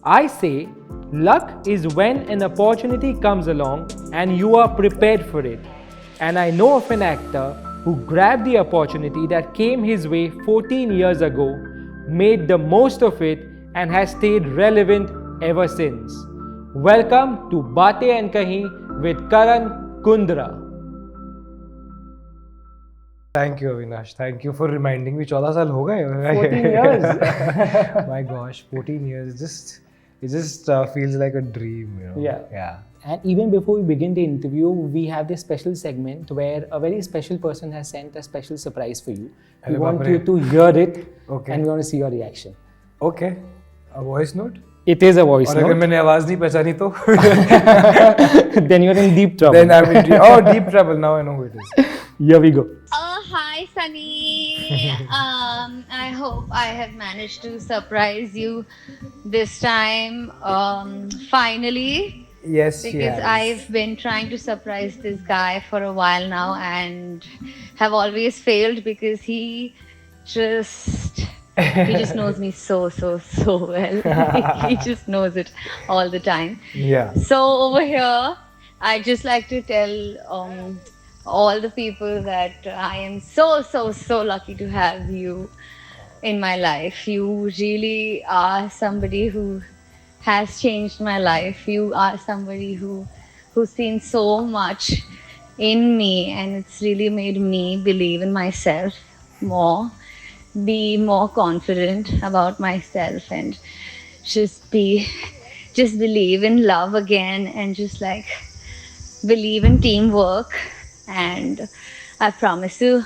I say, luck is when an opportunity comes along and you are prepared for it. And I know of an actor who grabbed the opportunity that came his way 14 years ago, made the most of it, and has stayed relevant ever since. Welcome to Baatein Ankahee with Karan Kundrra. Thank you, Avinash. Thank you for reminding me. 14 साल हो गए. 14 years. My gosh, 14 years. It just feels like a dream, you know. Yeah. And even before we begin the interview, we have this special segment where a very special person has sent a special surprise for you. We want you to hear it, Okay. and we want to see your reaction. Okay. A voice note? It is a voice और अगर note. मैंने आवाज नहीं पहचानी तो? Then you're in deep trouble. Then I'm in deep trouble. Now I know who it is. Here we go. Hi, Sunny. I hope I have managed to surprise you this time. Finally. Yes, Because I've been trying to surprise this guy for a while now and have always failed because he just knows me so well. He just knows it all the time. Yeah. So over here, I'd just like to tell all the people that I am so lucky to have you in my life. You really are somebody who has changed my life. You are somebody who's seen so much in me, and it's really made me believe in myself more, be more confident about myself, and just believe in love again, and just like believe in teamwork. And I promise to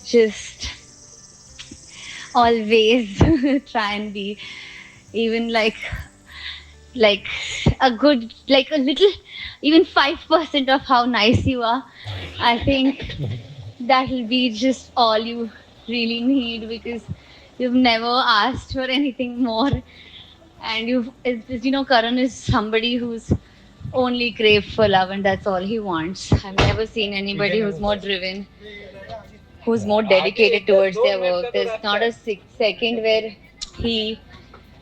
just always try and be even like a good, like a little, even 5% of how nice you are. I think that'll be just all you really need, because you've never asked for anything more, and Karan is somebody who's only craved for love, and that's all he wants. I've never seen anybody who's more driven, who's more dedicated towards their work. There's not a second where he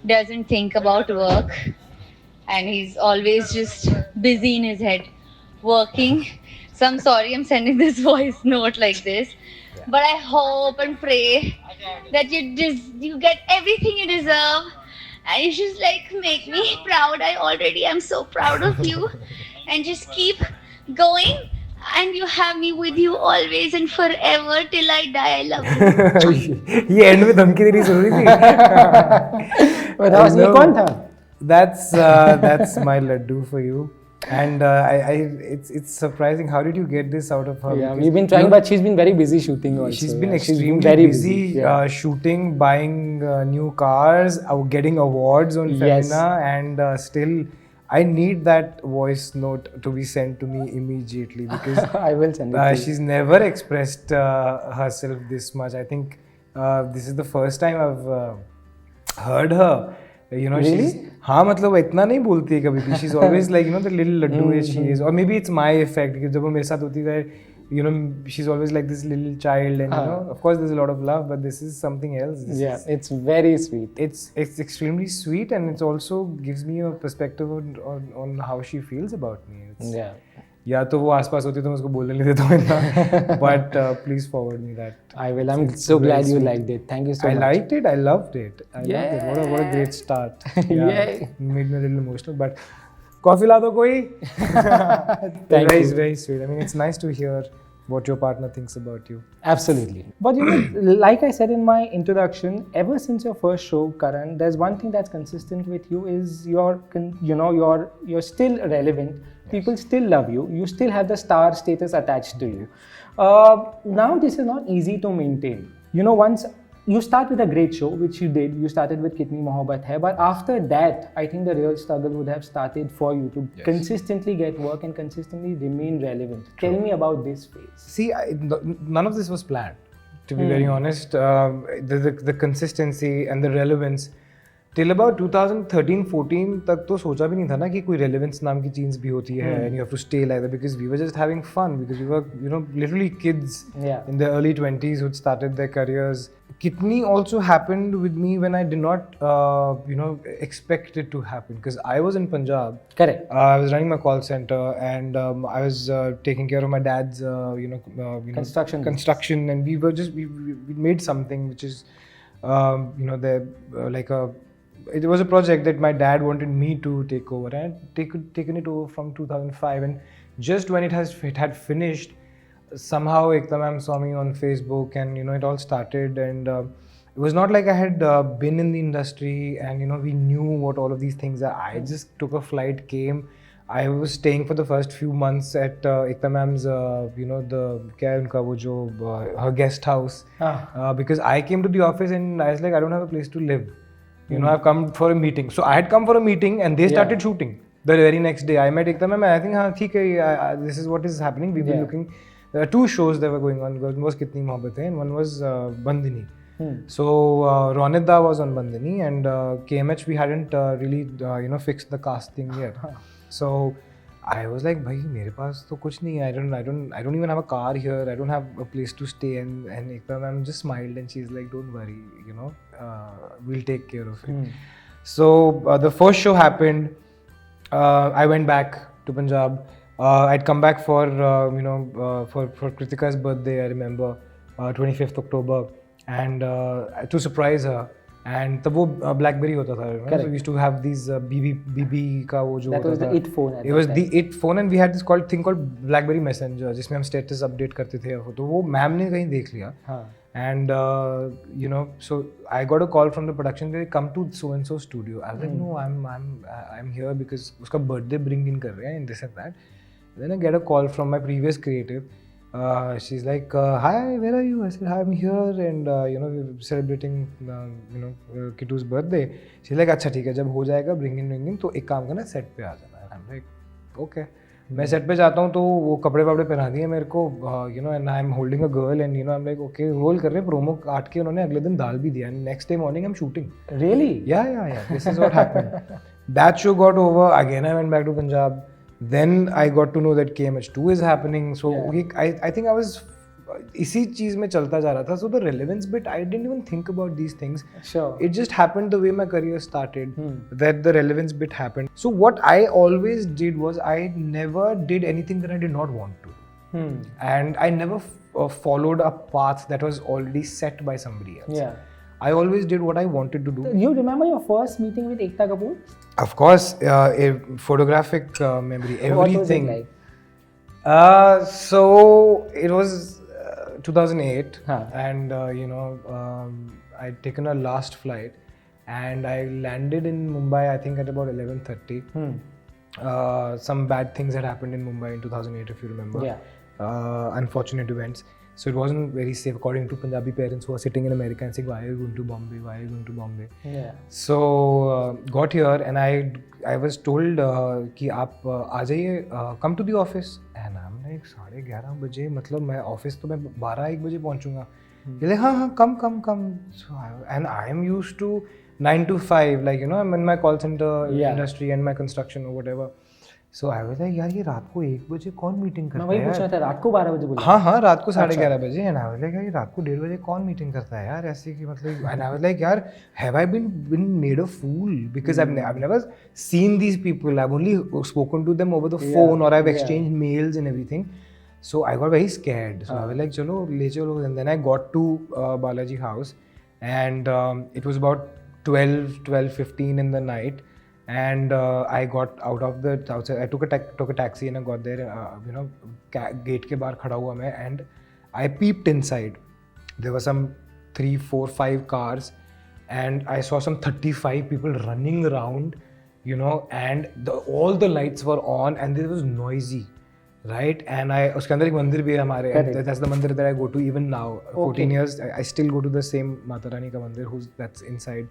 doesn't think about work, and he's always just busy in his head working. So I'm sorry I'm sending this voice note like this, but I hope and pray that you get everything you deserve, and you just like make me proud. I already am so proud of you, and just keep going, and you have me with you always and forever till I die. I love you. ये and में धमकी देनी जरूरी थी. ये कौन था? That's my laddu for you. And it's surprising. How did you get this out of her? Yeah, Because we've been trying, but she's been very busy shooting also. she's been Yeah, extremely very busy Yeah. shooting, buying new cars, getting awards on Yes. Femina, and still I need that voice note to be sent to me immediately, because I will send it to you. she's never expressed herself this much. I think this is the first time I've heard her. You know, Really? हाँ मतलब इतना नहीं बोलती है कभी भी. She's always like, you know, the little laddu she is. Or maybe it's my effect, because जब वो मेरे साथ होती है, you know, she's always like this little child, and you know, of course there's a lot of love, but this is something else. It's very sweet. It's extremely sweet, and it also gives me a perspective on how she feels about me. Yeah. या तो वो आसपास होती तो मैं उसको बोलने नहीं देता हूँ इतना. But please forward me that. I will. I'm so glad you liked it. Thank you so much. I liked it. I loved it. Loved it. What a great start. Yay. Made me a little emotional. But coffee ला दो कोई. Thank you. Very sweet. I mean, it's nice to hear what your partner thinks about you. Absolutely. But you know, like I said in my introduction, ever since your first show, Karan, there's one thing that's consistent with you is you're still relevant. Yes. People still love you. You still have the star status attached to you. Now this is not easy to maintain. You know, once you start with a great show, which you did. You started with Kitani Mohabbat Hai, but after that, I think the real struggle would have started for you to consistently get work and consistently remain relevant. Tell me about this phase. See, none of this was planned, to be very honest. The consistency and the relevance Till about 2013-14 तक तो सोचा भी नहीं था ना कि कोई relevance नाम की चीज़ भी होती है and you have to stay like that because we were just having fun because we were literally kids in their early 20s who started their careers. Kitni also happened with me when I did not expect it to happen because I was in Punjab. Correct. I was running my call center and I was taking care of my dad's construction and we were just we made something which is it was a project that my dad wanted me to take over and taken it over from 2005 and just when it had finished somehow Ekta ma'am saw me on Facebook and it all started and it was not like I had been in the industry and we knew what all of these things are. I just took a flight, came. I was staying for the first few months at Ekta ma'am's her guest house because I came to the office and I was like I don't have a place to live. I've come for a meeting. So I had come for a meeting and they started shooting the very next day. I met Ekta ma'am and I think this is what is happening. We've been looking. There are two shows that were going on. One was Kitani Mohabbat Hai and one was Bandhani. So Ronida was on Bandhani and KMH we hadn't really fixed the casting yet. So I was like, "Bhai, मेरे पास तो कुछ नहीं है. I don't even have a car here. I don't have a place to stay." And Ekta ma'am just smiled and she's like, "Don't worry, we'll take care of it." So the first show happened. I went back to Punjab. I'd come back for Kritika's birthday. I remember 25th October, and to surprise her. And तब वो BlackBerry होता था, so we used to have these BB का वो जो that was the it phone. It was the it phone and we had this thing called BlackBerry Messenger जिसमें हम status update करते थे. तो वो मैम ने कहीं देख लिया. And so I got a call from the production. They come to so and so studio. I was like, no, I'm here because उसका birthday bring in कर रहे हैं and this and that. Then I get a call from my previous creative. She's like, hi, where are you? I said, hi, I'm here and we're celebrating Kitu's birthday. She's like, अच्छा ठीक है, जब हो जाएगा bring in तो एक काम करना set पे आ जाना. I'm like, okay. मैं set पे जाता हूँ तो वो कपड़े पहना दिए मेरे को, and I'm holding a girl and I'm like, okay, role कर रहे हैं, promo काट के उन्होंने अगले दिन डाल भी दिया and next day morning I'm shooting. Really? Yeah. This is what happened. That show got over. Again, I went back to Punjab. Then I got to know that KMH2 is happening. So I think I was इसी चीज में चलता जा रहा था. So the relevance bit, I didn't even think about these things. Sure. It just happened the way my career started. That the relevance bit happened. So what I always did was I never did anything that I did not want to. And I never followed a path that was already set by somebody else. Yeah. I always did what I wanted to do. You remember your first meeting with Ekta Kapoor? Of course, a photographic memory, everything. What was it like? So it was 2008, and I'd taken a last flight, and I landed in Mumbai. I think at about 11:30. Some bad things had happened in Mumbai in 2008, if you remember. Yeah. Unfortunate events. So it wasn't very safe according to Punjabi parents who are sitting in America and saying, why are you going to Bombay? Why are you going to Bombay? Yeah. So got here and I was told कि आप आ जाइए, come to the office. And I'm like 11:30 बजे, मतलब मैं office तो मैं 12-1 बजे पहुँचूँगा. He's like, हाँ, come. So and I am used to 9 to 5, like I'm in my call center industry and my construction or whatever. So I was like, यार ये रात को 1 बजे कौन मीटिंग करता है? मैं वही पूछ रहा था, रात को 12 बजे बोला? हाँ, रात को 11:30 बजे. And I was like, यार ये रात को 1:30 बजे कौन मीटिंग करता है यार ऐसे की मतलब. And I was like, यार have I been made a fool? Because I've never seen these people. I've only spoken to them over the phone or I've exchanged mails and everything. So I got very scared. So I was like, चलो ले चलो. And then I got to Balaji house and it was about 12:15 in the night. And I got out of the outside. I took a taxi and I got there. Gate के बाहर खड़ा हुआ मैं and I peeped inside. There were some 3, 4, 5 cars, and I saw some 35 people running around, and all the lights were on and it was noisy, right? And उसके अंदर एक मंदिर भी है हमारे. That's the mandir that I go to even now. 14 years, I still go to the same Mata Rani का मंदिर that's inside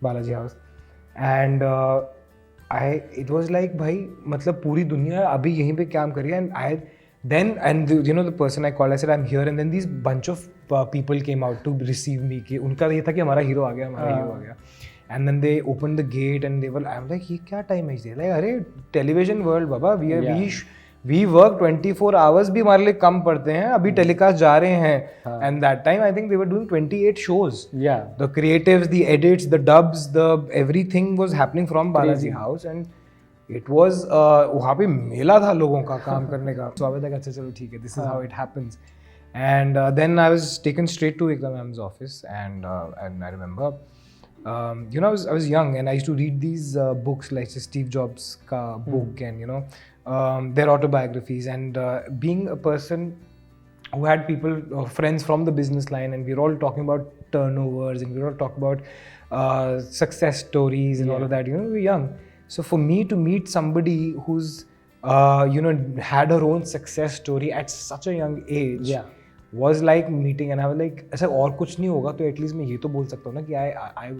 Balaji house. And it was like भाई मतलब पूरी दुनिया अभी यहीं पे काम कर रही है. And the person I called, I said I'm here, and then these bunch of people came out to receive me कि उनका ये था कि हमारा हीरो आ गया. And then they opened the gate and they were, I'm like, ये क्या time है इसे? Like, अरे television world Baba, we work 24 hours भी हमारे लिए कम पड़ते हैं, अभी telecast जा रहे हैं. And that time I think they were doing 28 shows. Yeah. The creatives, the edits, the dubs, everything was happening from Balaji House, and it was वहाँ पे मेला था लोगों का काम करने का. So I was like, अच्छा चलो ठीक है, this is how it happens. And then I was taken straight to Ekta ma'am's office, and I remember, you know, I was young and I used to read these books like Steve Jobs' ka book, and you know, their autobiographies, and being a person who had people, friends from the business line, and we were all talking about turnovers, and we were all talking about success stories and all of that. You know, we were young. So for me to meet somebody who's you know, had her own success story at such a young age was like meeting, and I was like, ऐसा और कुछ नहीं होगा तो at least मैं ये तो बोल सकता हूँ ना कि I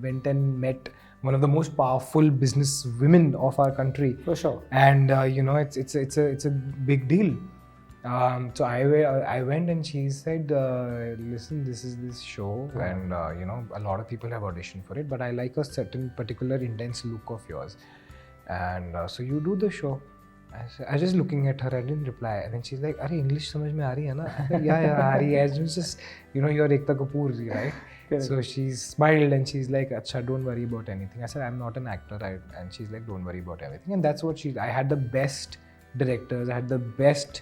went and met one of the most powerful business women of our country. For sure. And you know, it's a big deal. So I went and she said, listen, this is this show, and you know, a lot of people have auditioned for it, but I like a certain particular intense look of yours, and so you do the show. I was just looking at her, I didn't reply, and then she's like, "Are English समझ में आ रही है ना?" I said, yeah, aa rahi hai. It's just, you know, you're Ekta Kapoor, right? Correct. So she smiled and she's like, "Acha, don't worry about anything." I said, "I'm not an actor," and she's like, "Don't worry about everything." And that's what I had the best directors, I had the best,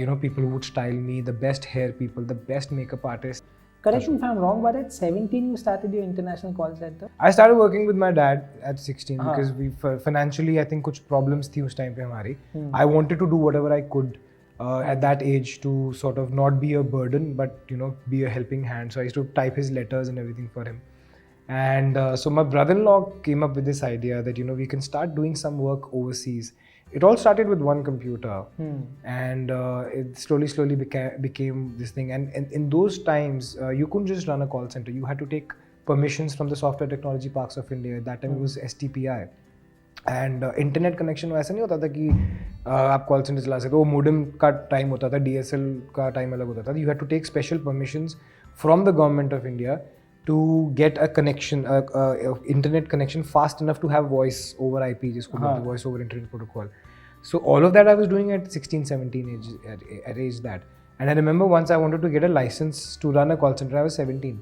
you know, people who would style me, the best hair people, the best makeup artists. Correct me if I'm wrong, but at 17 you started your international call center? I started working with my dad at 16 because we financially, I think कुछ problems थी उस time पे हमारी. I wanted to do whatever I could at that age to sort of not be a burden, but you know, be a helping hand. So I used to type his letters and everything for him. And so my brother-in-law came up with this idea that, you know, we can start doing some work overseas. It all started with one computer, and it slowly became this thing. And in those times, you couldn't just run a call center. You had to take permissions from the Software Technology Parks of India. At that time, it was STPI. And internet connection वैसा नहीं होता था कि आप call center चला सकते हो. modem का time होता था, DSL का time अलग होता था. You had to take special permissions from the government of India to get a connection, internet connection fast enough to have voice over IP, जिसको बोलते हैं voice over internet protocol. So all of that I was doing at 16, 17 age that. And I remember once I wanted to get a license to run a call center. I was 17,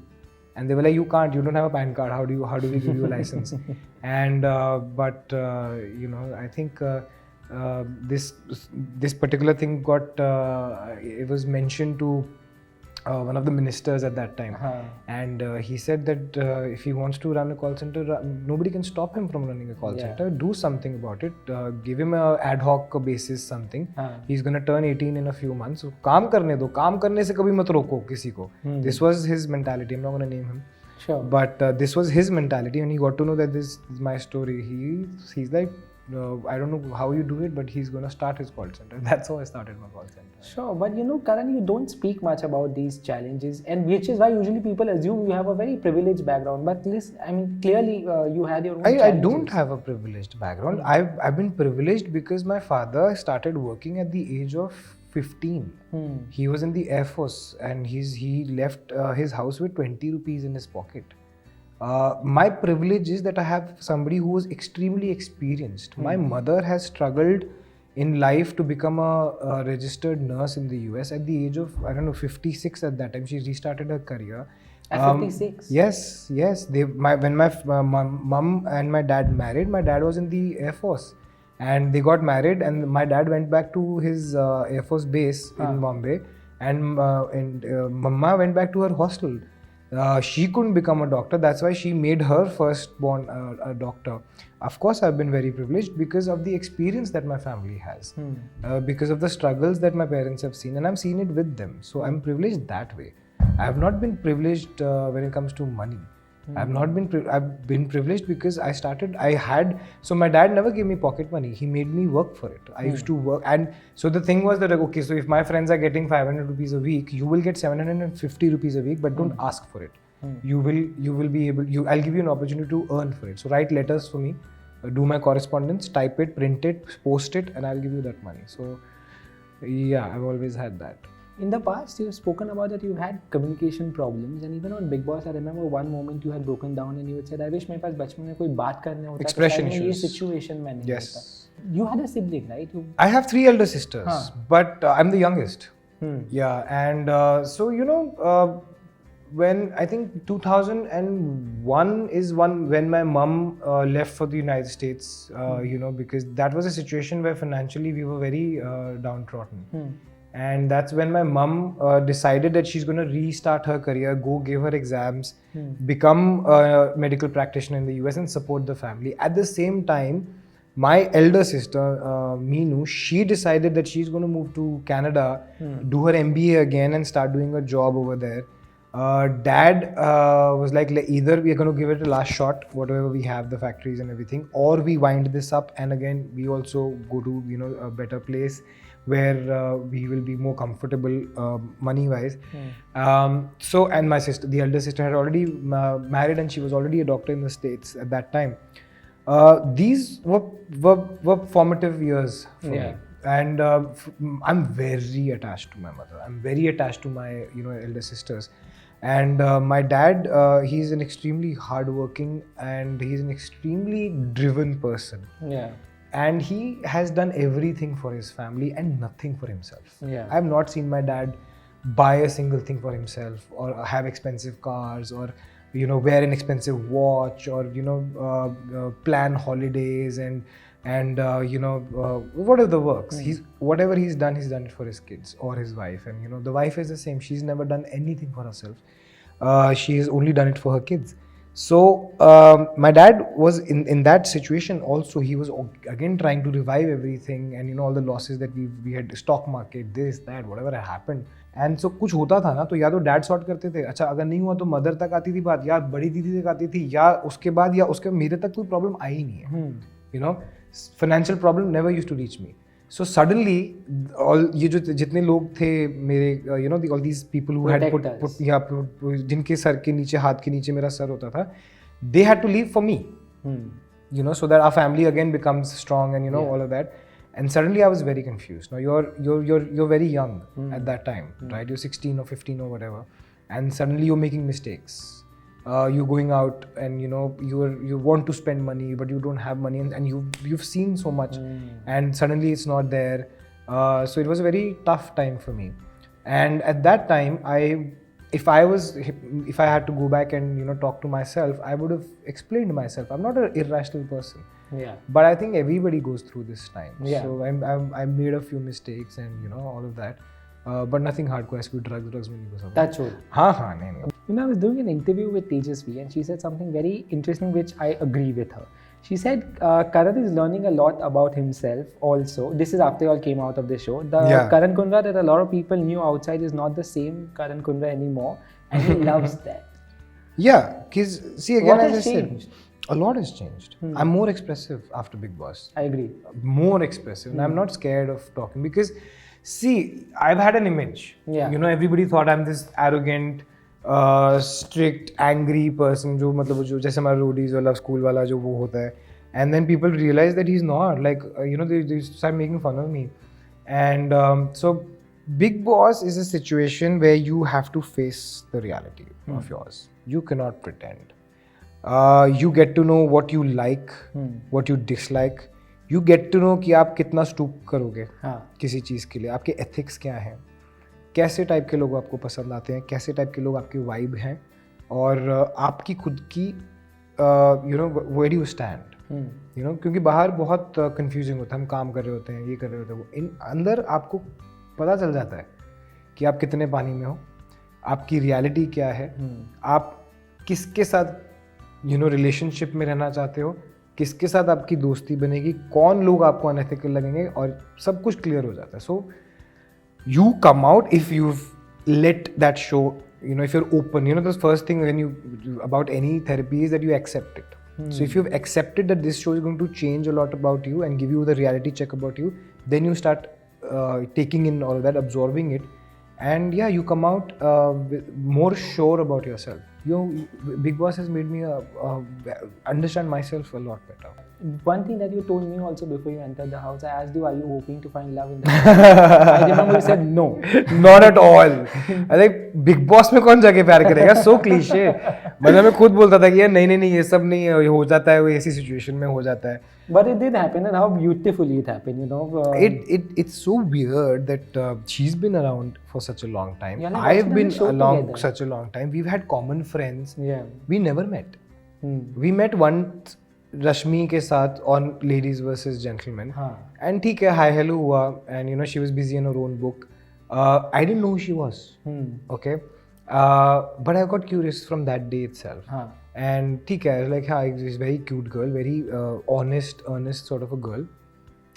and they were like, "You can't. You don't have a PAN card. How do we give you a license?" And but you know, I think this particular thing got it was mentioned to one of the ministers at that time, and he said that if he wants to run a call center, nobody can stop him from running a call center. Do something about it. Give him a ad hoc basis something. He's gonna turn 18 in a few months. So काम करने दो. काम करने से कभी मत रोको किसी को. This was his mentality. I'm not gonna name him. Sure. But this was his mentality, and he got to know that this is my story. He's like, I don't know how you do it, but he's going to start his call center. That's how I started my call center. Sure, but you know, Karan, you don't speak much about these challenges, and which is why usually people assume you have a very privileged background. But listen, I mean, clearly you had your own challenges. I don't have a privileged background. I've been privileged because my father started working at the age of 15. He was in the Air Force, and he left his house with 20 rupees in his pocket. My privilege is that I have somebody who was extremely experienced. My mother has struggled in life to become a registered nurse in the US at the age of, I don't know, 56 at that time. She restarted her career. At 56? Yes. When my mom and my dad married, my dad was in the Air Force. And they got married, and my dad went back to his Air Force base in Bombay, and Mama went back to her hostel. She couldn't become a doctor. That's why she made her firstborn a doctor. Of course, I've been very privileged because of the experience that my family has, because of the struggles that my parents have seen, and I've seen it with them. So I'm privileged that way. I have not been privileged when it comes to money. I've been privileged because so my dad never gave me pocket money. He made me work for it. I used to work, and so the thing was that, okay, so if my friends are getting 500 rupees a week, you will get 750 rupees a week, but don't ask for it. You will be able, I'll give you an opportunity to earn for it. So write letters for me, do my correspondence, type it, print it, post it, and I'll give you that money. So yeah, I've always had that. In the past, you've spoken about that you've had communication problems, and even on Bigg Boss, I remember one moment you had broken down and you had said, "I wish मेरे पास बचपन में कोई बात करने होता, Expression तो शायद मैं ये issues. situation में नहीं Yes. होता." You had a sibling, right? I have 3 elder sisters, but I'm the youngest. Yeah, and so when I think 2001 is when my mom left for the United States, because that was a situation where financially we were very downtrodden. And that's when my mom decided that she's going to restart her career, go give her exams, become a medical practitioner in the US and support the family. At the same time, my elder sister, Meenu, she decided that she's going to move to Canada, do her MBA again and start doing a job over there. Dad was like, either we're going to give it a last shot, whatever we have, the factories and everything, or we wind this up and again we also go to a better place where we will be more comfortable money wise. So, and my sister, the elder sister, had already married and she was already a doctor in the States at that time. These were formative years for me. And I'm very attached to my mother. I'm very attached to my elder sisters. And my dad, he's an extremely hardworking and he's an extremely driven person. Yeah. And he has done everything for his family and nothing for himself. Yeah. I've not seen my dad buy a single thing for himself or have expensive cars or wear an expensive watch or plan holidays and whatever the works. Whatever he's done it for his kids or his wife. And the wife is the same. She's never done anything for herself. She has only done it for her kids. So my dad was in that situation also. He was again trying to revive everything and all the losses that we had, stock market, this, that, whatever had happened. And so कुछ होता था ना तो या तो dad sort करते थे, अच्छा अगर नहीं हुआ तो मदर तक आती थी बात, या बड़ी दीदी तक आती थी, या उसके बाद या उसके मेरे तक कोई प्रॉब्लम आई ही नहीं है. Financial problem never used to reach me. So suddenly all ये जो जितने लोग थे मेरे all these people who had put जिनके सर के नीचे, हाथ के नीचे मेरा सर होता था, they had to leave for me. So that our family again becomes strong and all of that. And suddenly I was very confused. Now you're very young at that time, right? You're 16 or 15 or whatever, and suddenly you're making mistakes. You're going out and you want to spend money but you don't have money, and you've seen so much and suddenly it's not there. So it was a very tough time for me. And at that time, if I had to go back and talk to myself, I would have explained myself. I'm not an irrational person. Yeah. But I think everybody goes through this time. Yeah. So I made a few mistakes and all of that. But nothing hardcore. ऐसे कोई drugs में नहीं घुसा. That's all. हाँ नहीं. I was doing an interview with Tejasswi and she said something very interesting which I agree with her. She said Karan is learning a lot about himself also. This is after you all came out of the show. The Karan Kundrra that a lot of people knew outside is not the same Karan Kundrra anymore, and he loves that. Yeah, because see again, What as has I changed? said, a lot has changed. I'm more expressive after Bigg Boss. I agree. More expressive. And I'm not scared of talking because see, I've had an image. Yeah. Everybody thought I'm this arrogant, strict, angry person जो मतलब जो जैसे हमारा roadies वाला school वाला जो वो होता है, and then people realize that he's not, like they start making fun of me. And so Bigg Boss is a situation where you have to face the reality of yours. You cannot pretend. You get to know what you like, what you dislike. You get to know कि आप कितना stoop करोगे किसी चीज़ के लिए, आपके ethics क्या हैं, कैसे टाइप के लोग आपको पसंद आते हैं, कैसे टाइप के लोग आपके वाइब हैं, और आपकी खुद की where do you stand, क्योंकि बाहर बहुत confusing होता है, हम काम कर रहे होते हैं, ये कर रहे होते हैं, वो इन अंदर आपको पता चल जाता है कि आप कितने पानी में हो, आपकी रियलिटी क्या है, आप किसके साथ रिलेशनशिप में रहना चाहते हो, किसके साथ आपकी दोस्ती बनेगी, कौन लोग आपको अनएथिकल लगेंगे, और सब कुछ क्लियर हो जाता है. सो you come out if you've let that show, if you're open. The first thing when you about any therapy is that you accept it. So if you've accepted that this show is going to change a lot about you and give you the reality check about you, then you start taking in all of that, absorbing it, and you come out more sure about yourself. Bigg Boss has made me understand myself a lot better. One thing that you told me also before you entered the house, I asked you, are you hoping to find love in the house? I remember you said no. Not at all. I think Bigg Boss में कौन जाके प्यार करेगा? So cliche. मतलब मैं खुद बोलता था कि यार नहीं ये सब नहीं है, हो जाता है, वो ऐसी सिचुएशन में हो जाता है. But it did happen, and how beautifully it happened, you know. It's so weird that she's been around for such a long time. Yeah, like I've been along together. such a long time. We've had common friends. Yeah. We never met. We met once Rashmi के साथ on Ladies vs Gentlemen. And ठीक है, hi hello हुआ, and you know she was busy in her own book. I didn't know who she was. Okay. But I got curious from that day itself. And ठीक है, like she's a very cute girl, very honest, earnest sort of a girl.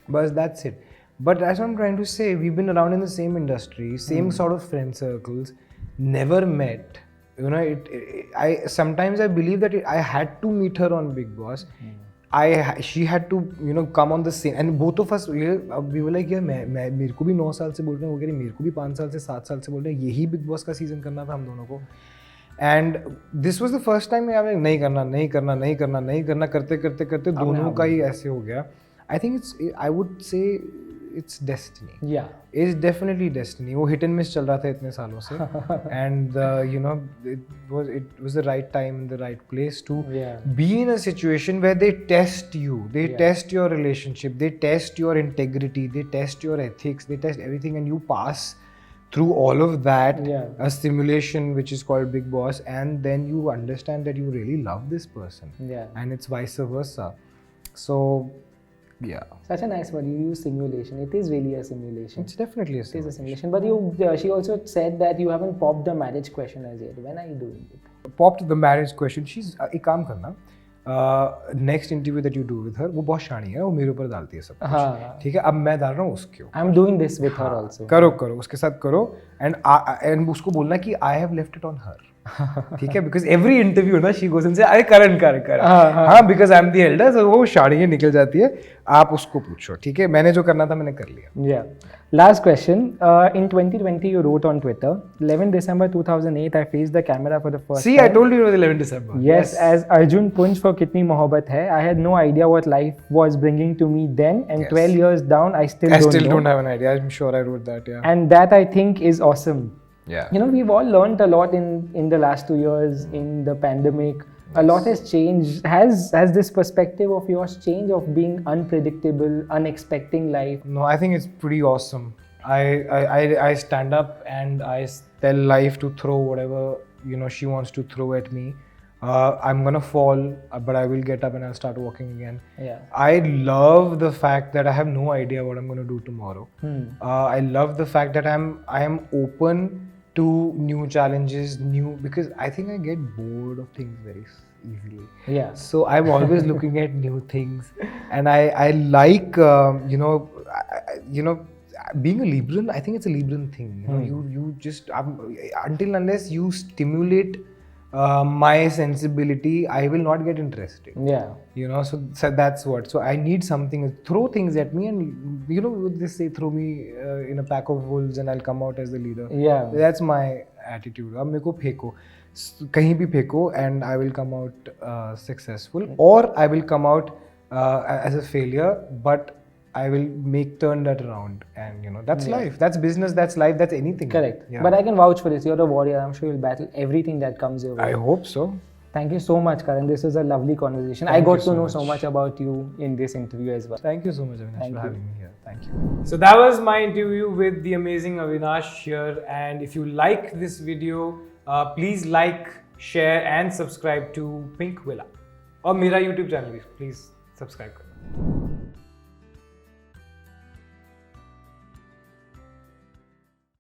But that's it. But as I'm trying to say, we've been around in the same industry, same sort of friend circles, never met. You know, sometimes I believe that I had to meet her on Bigg Boss. She had to, you know, come on the same, and both of us, we were like, yeah, मेरे को भी 9 साल से बोल रहे हैं, वो कह रही मेरे को भी 5 साल से 7 साल से बोल रहे हैं, यही Bigg Boss का सीजन करना था हम दोनों को. And this was the first time मैं नहीं करना करते दोनों का ही ऐसे हो गया. I think I would say it's destiny. Yeah. It's definitely destiny. वो hit and miss चल रहा था इतने सालों से. And you know, it was the right time and the right place to be in a situation where they test you. They test your relationship. They test your integrity. They test your ethics. They test everything, and you pass through all of that, a simulation which is called Bigg Boss, and then you understand that you really love this person. And it's vice versa. So, yeah. Such a nice word. You use simulation. It is really a simulation. It's definitely a simulation. It is a simulation. But she also said that you haven't popped the marriage question as yet. When are you doing it? Popped the marriage question. She's एक काम करना. Next interview that you do with her, वो बहुत शानी है, वो मेरे ऊपर डालती है सब कुछ. ठीक है, अब मैं डाल रहा हूँ उसके ऊपर. I'm doing this with her also. करो उसके साथ करो, and उसको बोलना कि I have left it on her. ठीक है, because every interview ना she goes and say अरे करण हाँ, because I'm the elder, so वो शाड़ियाँ निकल जाती है. आप उसको पूछो, ठीक है, मैंने जो करना था मैंने कर लिया. Yeah. Last question. In 2020 you wrote on Twitter, 11 December 2008 I faced the camera for the first time. See, I told you it was 11 December. Yes, as Arjun Punj for Kitani Mohabbat Hai. I had no idea what life was bringing to me then, and 12 years down I still don't have an idea. I'm sure I wrote that, yeah. And that I think is awesome. Yeah. You know, we've all learned a lot in the last 2 years, in the pandemic. A lot has changed. Has this perspective of yours changed, of being unpredictable, unexpecting life? No, I think it's pretty awesome. I stand up and I tell life to throw whatever, you know, she wants to throw at me. I'm gonna fall, but I will get up and I'll start walking again. Yeah. I love the fact that I have no idea what I'm gonna do tomorrow. I love the fact that I am open to new challenges, because I think I get bored of things very easily. Yeah. So I'm always looking at new things, and I like you know, being a Libran. I think it's a Libran thing. You know, you just until unless you stimulate my sensibility, I will not get interested. Yeah. You know, so that's what. So I need something. Throw things at me, and you know, they say throw me in a pack of wolves, and I'll come out as the leader. Yeah. That's my attitude. अब मेरे को फेंको, कहीं भी फेंको, and I will come out successful, or I will come out as a failure, but I will turn that around, and you know, that's life, that's business, that's life, that's anything. Correct. Yeah. But I can vouch for this. You're a warrior. I'm sure you'll battle everything that comes your way. I hope so. Thank you so much, Karan. This was a lovely conversation. I got to know so much about you in this interview as well. Thank you so much, Avinash, for having me here. Thank you. So that was my interview with the amazing Avinash here. And if you like this video, please like, share, and subscribe to Pinkvilla. Or Mera YouTube channel. Please subscribe.